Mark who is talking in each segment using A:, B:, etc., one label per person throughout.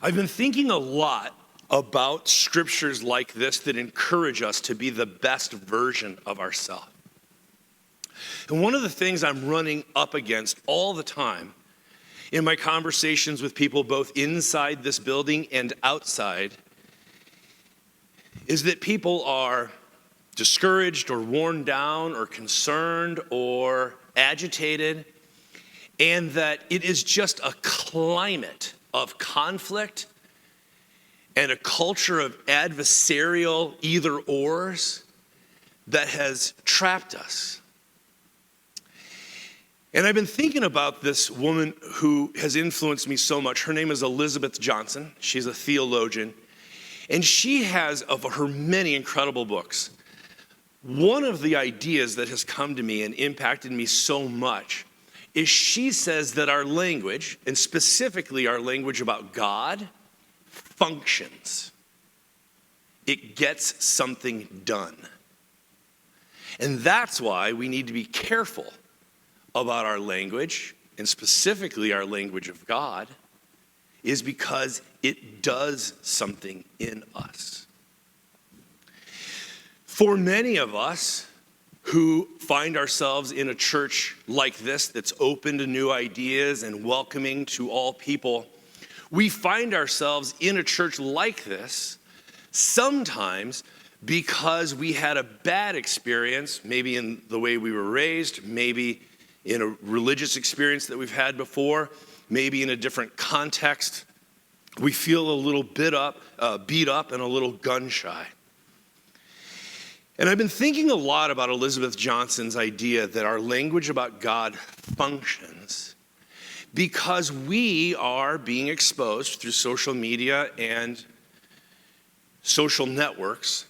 A: I've been thinking a lot about scriptures like this that encourage us to be the best version of ourselves. And one of the things I'm running up against all the time in my conversations with people both inside this building and outside is that people are discouraged or worn down or concerned or agitated, and that it is just a climate of conflict and a culture of adversarial either-ors that has trapped us. And I've been thinking about this woman who has influenced me so much. Her name is Elizabeth Johnson. She's a theologian. And she has, of her many incredible books, one of the ideas that has come to me and impacted me so much is she says that our language, and specifically our language about God, functions. It gets something done. And that's why we need to be careful about our language, and specifically our language of God, is because it does something in us. For many of us who find ourselves in a church like this that's open to new ideas and welcoming to all people, we find ourselves in a church like this sometimes because we had a bad experience, maybe in the way we were raised, maybe in a religious experience that we've had before, maybe in a different context. We feel a little beat up and a little gun shy. And I've been thinking a lot about Elizabeth Johnson's idea that our language about God functions because we are being exposed through social media and social networks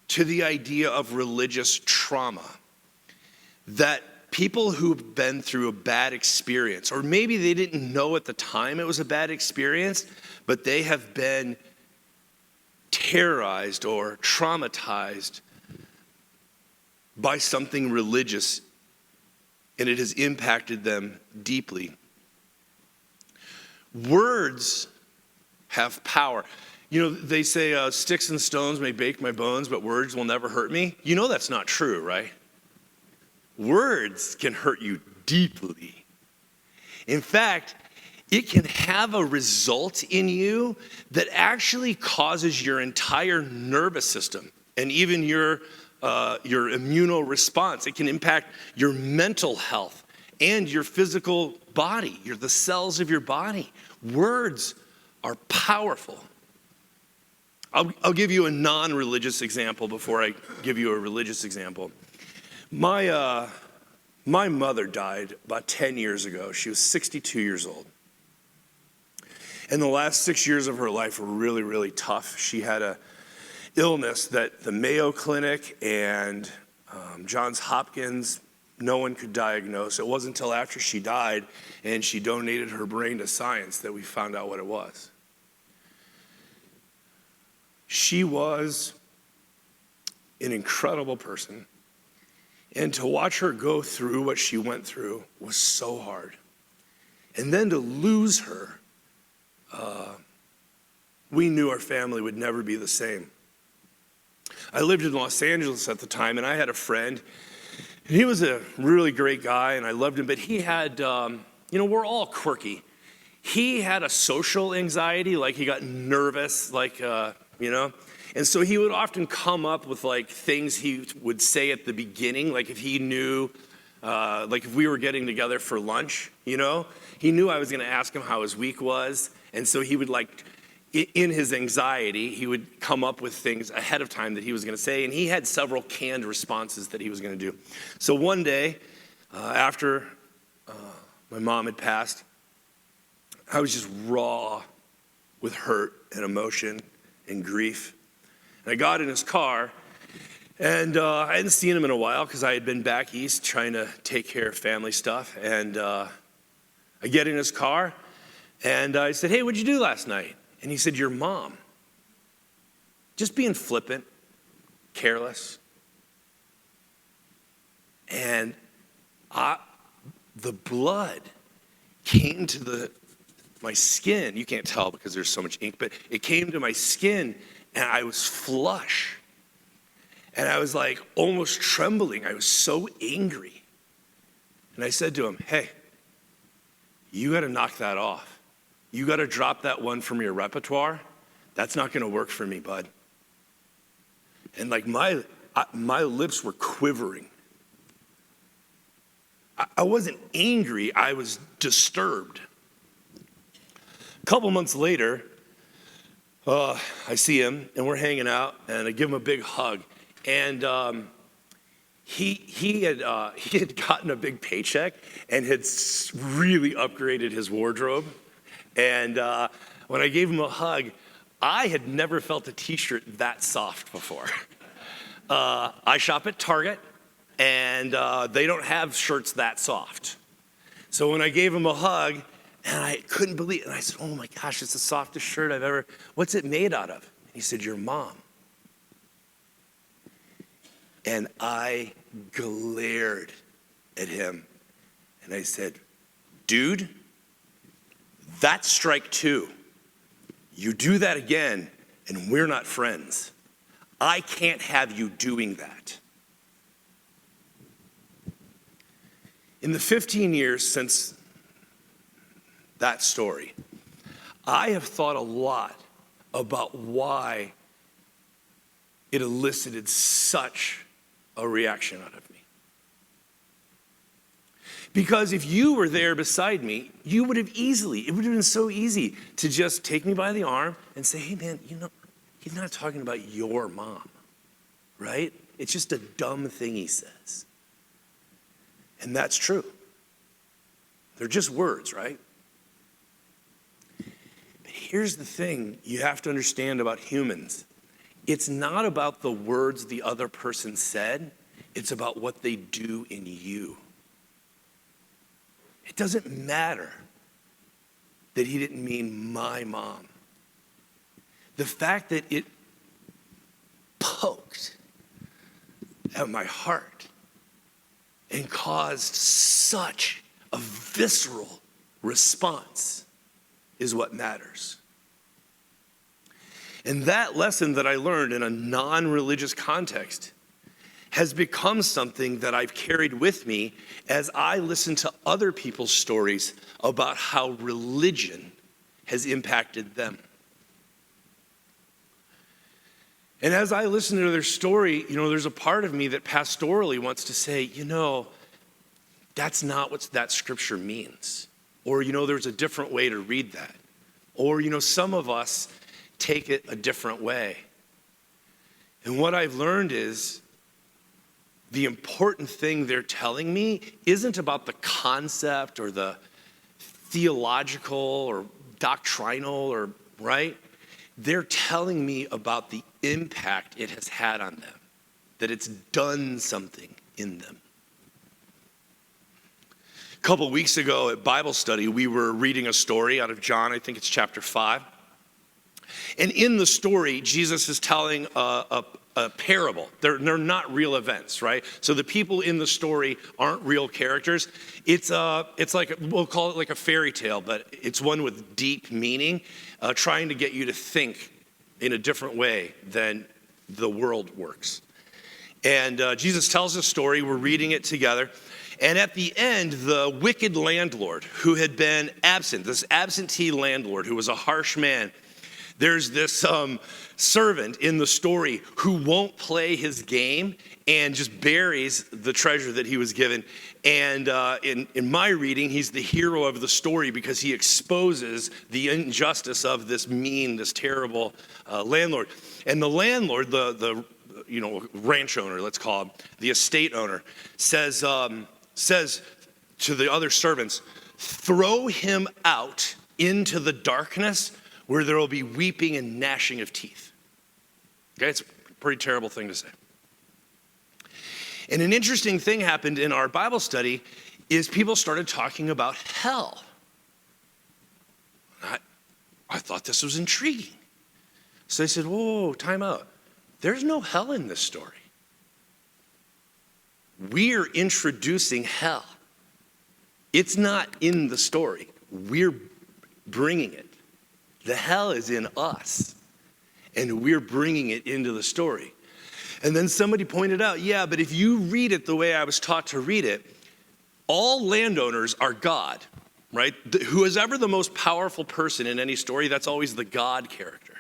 A: to the idea of religious trauma. That people who've been through a bad experience, or maybe they didn't know at the time it was a bad experience, but they have been terrorized or traumatized by something religious, and it has impacted them deeply. Words have power. You know, they say sticks and stones may break my bones, but words will never hurt me. You know that's not true, right? Words can hurt you deeply. In fact, it can have a result in you that actually causes your entire nervous system and even your immuno response. It can impact your mental health and your physical body, the cells of your body. Words are powerful. I'll give you a non-religious example before I give you a religious example. My mother died about 10 years ago. She was 62 years old. And the last 6 years of her life were really, really tough. She had a illness that the Mayo Clinic and Johns Hopkins, no one could diagnose. It wasn't until after she died and she donated her brain to science that we found out what it was. She was an incredible person. And to watch her go through what she went through was so hard. And then to lose her, we knew our family would never be the same. I lived in Los Angeles at the time, and I had a friend. And he was a really great guy, and I loved him, but he had, we're all quirky. He had a social anxiety, like he got nervous, and so he would often come up with things he would say at the beginning, like if he knew, if we were getting together for lunch, he knew I was going to ask him how his week was. And so he would in his anxiety, he would come up with things ahead of time that he was going to say. And he had several canned responses that he was going to do. So one day, after my mom had passed, I was just raw with hurt and emotion and grief. And I got in his car, and I hadn't seen him in a while because I had been back east trying to take care of family stuff. And I get in his car, and I said, "Hey, what'd you do last night?" And he said, "Your mom." Just being flippant, careless. And the blood came to my skin. You can't tell because there's so much ink, but it came to my skin and I was flush. And I was like almost trembling. I was so angry. And I said to him, hey, you got to knock that off. You got to drop that one from your repertoire. That's not going to work for me, bud. And like my lips were quivering. I wasn't angry, I was disturbed. A couple months later, I see him and we're hanging out and I give him a big hug. And he had gotten a big paycheck and had really upgraded his wardrobe. And when I gave him a hug, I had never felt a t-shirt that soft before. I shop at Target, and they don't have shirts that soft. So when I gave him a hug, and I couldn't believe it, and I said, oh my gosh, it's the softest shirt I've ever, what's it made out of? And he said, your mom. And I glared at him, and I said, dude, that's strike two. You do that again, and we're not friends. I can't have you doing that. In the 15 years since that story, I have thought a lot about why it elicited such a reaction out of me. Because if you were there beside me, it would have been so easy to just take me by the arm and say, hey man, he's not talking about your mom, right? It's just a dumb thing he says. And that's true. They're just words, right? But here's the thing you have to understand about humans. It's not about the words the other person said. It's about what they do in you. It doesn't matter that he didn't mean my mom. The fact that it poked at my heart and caused such a visceral response is what matters. And that lesson that I learned in a non-religious context has become something that I've carried with me as I listen to other people's stories about how religion has impacted them. And as I listen to their story, there's a part of me that pastorally wants to say, that's not what that scripture means. Or, there's a different way to read that. Or, some of us take it a different way. And what I've learned is the important thing they're telling me isn't about the concept or the theological or doctrinal right? They're telling me about the impact it has had on them, that it's done something in them. A couple weeks ago at Bible study, we were reading a story out of John, I think it's chapter 5. And in the story, Jesus is telling a parable. They're not real events, right? So the people in the story aren't real characters. It's like, we'll call it like a fairy tale, but it's one with deep meaning, trying to get you to think in a different way than the world works. And Jesus tells a story, we're reading it together. And at the end, the wicked landlord who had been absent, this absentee landlord who was a harsh man, there's this servant in the story who won't play his game and just buries the treasure that he was given. And in my reading, he's the hero of the story because he exposes the injustice of this mean, this terrible landlord. And the landlord, the ranch owner, let's call him, the estate owner, says to the other servants, throw him out into the darkness where there will be weeping and gnashing of teeth. Okay, it's a pretty terrible thing to say. And an interesting thing happened in our Bible study is people started talking about hell. I thought this was intriguing. So they said, whoa, time out. There's no hell in this story. We're introducing hell. It's not in the story. We're bringing it. The hell is in us, and we're bringing it into the story. And then somebody pointed out, yeah, but if you read it the way I was taught to read it, all landowners are God, right? Who is ever the most powerful person in any story, that's always the God character.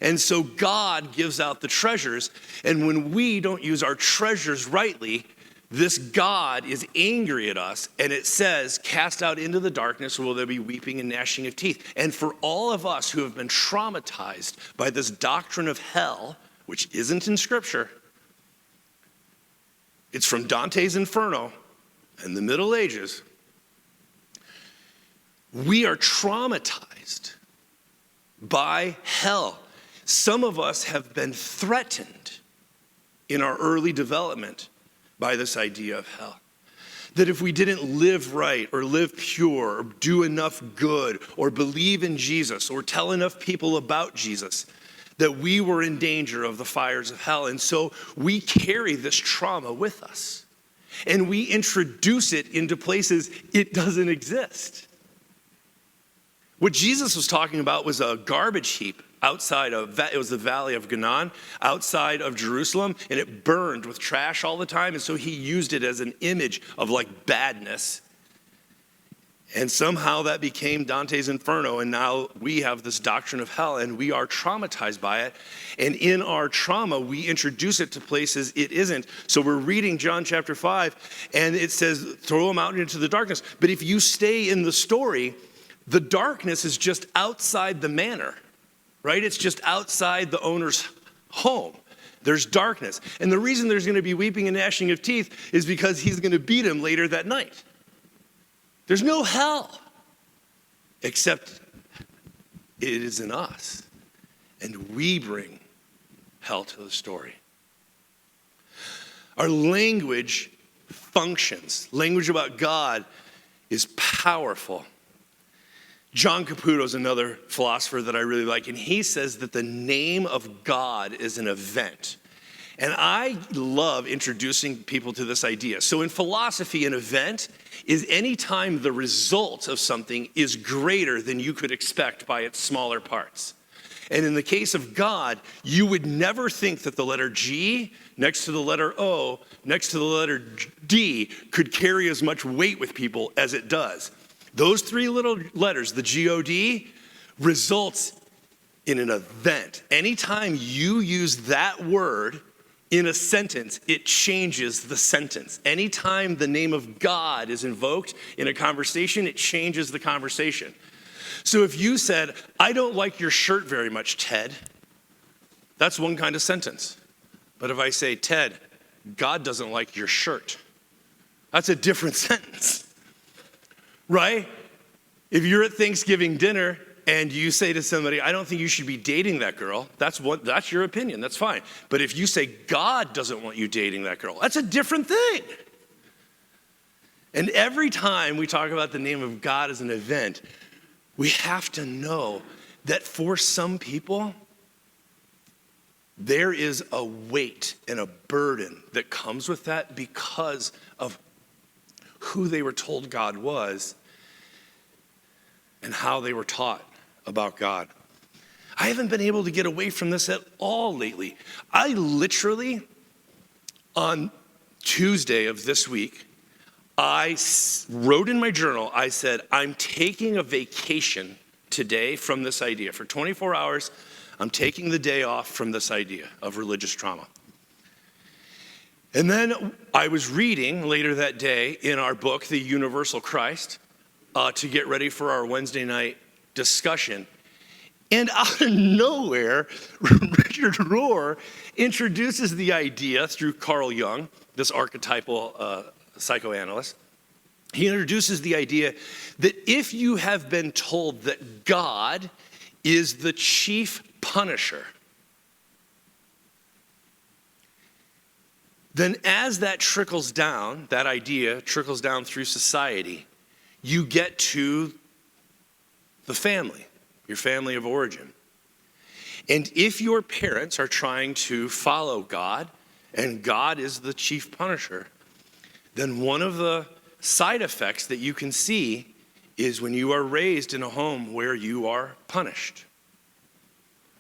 A: And so God gives out the treasures, and when we don't use our treasures rightly, this God is angry at us, and it says, cast out into the darkness will there be weeping and gnashing of teeth. And for all of us who have been traumatized by this doctrine of hell, which isn't in Scripture, it's from Dante's Inferno in the Middle Ages, we are traumatized by hell. Some of us have been threatened in our early development by this idea of hell. That if we didn't live right or live pure or do enough good or believe in Jesus or tell enough people about Jesus, that we were in danger of the fires of hell. And so we carry this trauma with us. And we introduce it into places it doesn't exist. What Jesus was talking about was a garbage heap outside of, it was the Valley of Ganon, outside of Jerusalem, and it burned with trash all the time. And so he used it as an image of like badness. And somehow that became Dante's Inferno, and now we have this doctrine of hell, and we are traumatized by it. And in our trauma, we introduce it to places it isn't. So we're reading John chapter 5, and it says, throw them out into the darkness. But if you stay in the story, the darkness is just outside the manor. Right? It's just outside the owner's home. There's darkness. And the reason there's going to be weeping and gnashing of teeth is because he's going to beat him later that night. There's no hell, except it is in us. And we bring hell to the story. Our language functions. Language about God is powerful. John Caputo is another philosopher that I really like, and he says that the name of God is an event. And I love introducing people to this idea. So in philosophy, an event is any time the result of something is greater than you could expect by its smaller parts. And in the case of God, you would never think that the letter G next to the letter O next to the letter D could carry as much weight with people as it does. Those three little letters, the G-O-D, results in an event. Anytime you use that word in a sentence, it changes the sentence. Anytime the name of God is invoked in a conversation, it changes the conversation. So if you said, I don't like your shirt very much, Ted, that's one kind of sentence. But if I say, Ted, God doesn't like your shirt, that's a different sentence. Right? If you're at Thanksgiving dinner and you say to somebody, I don't think you should be dating that girl, that's your opinion, that's fine. But if you say God doesn't want you dating that girl, that's a different thing. And every time we talk about the name of God as an event, we have to know that for some people, there is a weight and a burden that comes with that because of who they were told God was and how they were taught about God. I haven't been able to get away from this at all lately. I literally, on Tuesday of this week, I wrote in my journal, I said, I'm taking a vacation today from this idea. For 24 hours, I'm taking the day off from this idea of religious trauma. And then I was reading later that day in our book, The Universal Christ, to get ready for our Wednesday night discussion. And out of nowhere, Richard Rohr introduces the idea through Carl Jung, this archetypal psychoanalyst. He introduces the idea that if you have been told that God is the chief punisher, then as that trickles down, that idea trickles down through society, you get to the family, your family of origin. And if your parents are trying to follow God, and God is the chief punisher, then one of the side effects that you can see is when you are raised in a home where you are punished.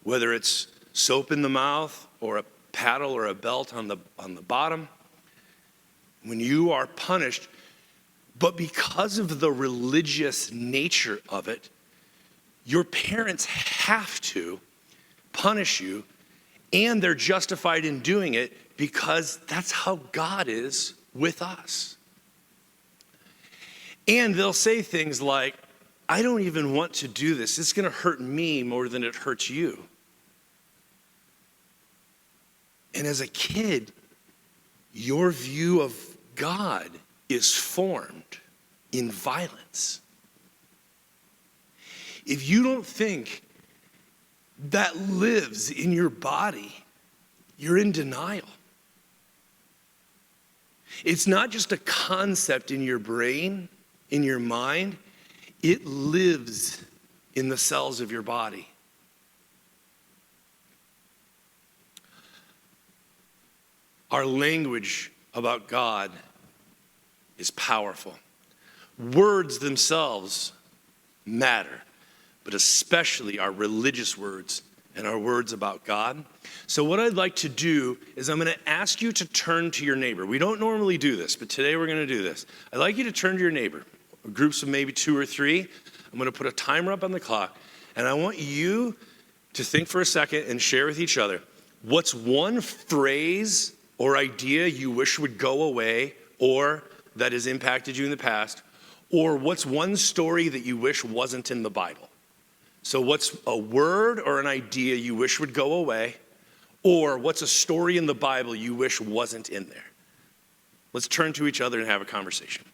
A: Whether it's soap in the mouth or a paddle or a belt on the bottom, when you are punished, but because of the religious nature of it, your parents have to punish you, and they're justified in doing it because that's how God is with us. And they'll say things like, I don't even want to do this. It's going to hurt me more than it hurts you. And as a kid, your view of God is formed in violence. If you don't think that lives in your body, you're in denial. It's not just a concept in your brain, in your mind, it lives in the cells of your body. Our language about God is powerful. Words themselves matter, but especially our religious words and our words about God. So what I'd like to do is I'm going to ask you to turn to your neighbor. We don't normally do this, but today we're going to do this. I'd like you to turn to your neighbor, groups of maybe 2 or 3. I'm going to put a timer up on the clock, and I want you to think for a second and share with each other, what's one phrase or idea you wish would go away or that has impacted you in the past, or what's one story that you wish wasn't in the Bible? So what's a word or an idea you wish would go away, or what's a story in the Bible you wish wasn't in there? Let's turn to each other and have a conversation.